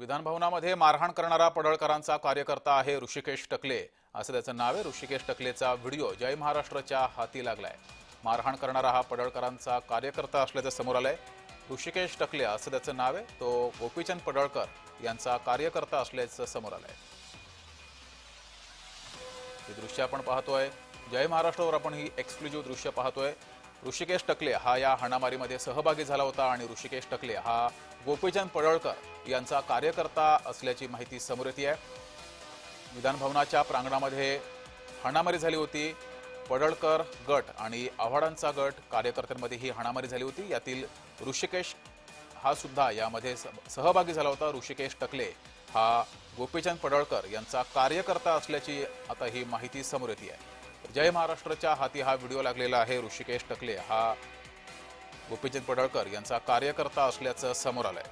विधानभवनामध्ये मारहाण करणारा पडळकरांचा कार्यकर्ता आहे ऋषिकेश टकले, असं त्याचं नाव आहे। ऋषिकेश टकलेचा व्हिडिओ जय महाराष्ट्रच्या हाती लागलाय। मारहाण करणारा हा पडळकरांचा कार्यकर्ता असल्याचं समोर आलंय। ऋषिकेश टकले असं त्याचं नाव आहे। तो गोपीचंद पडळकर यांचा कार्यकर्ता असल्याचं समोर आलंय। ही दृश्य आपण पाहतोय जय महाराष्ट्रावर, आपण ही एक्सक्लुझिव्ह दृश्य पाहतोय। ऋषिकेश टकले हा या हाणामारीमध्ये सहभागी झाला होता आणि ऋषिकेश टकले हा गोपीचंद पडळकर यांचा कार्यकर्ता असल्याची माहिती समोर येते आहे। विधानभवनाच्या प्रांगणामध्ये हाणामारी झाली होती। पडळकर गट आणि आव्हाडांचा गट कार्यकर्त्यांमध्ये ही हाणामारी झाली होती। यातील ऋषिकेश हा सुद्धा यामध्ये सहभागी झाला होता। ऋषिकेश टकले हा गोपीचंद पडळकर यांचा कार्यकर्ता असल्याची आता ही माहिती समोर येते आहे। जय महाराष्ट्रच्या हाती हा व्हिडिओ लागलेला आहे। ऋषिकेश टकले हा गोपीचंद पडळकर यांचा कार्यकर्ता असल्याचं समोर आलंय।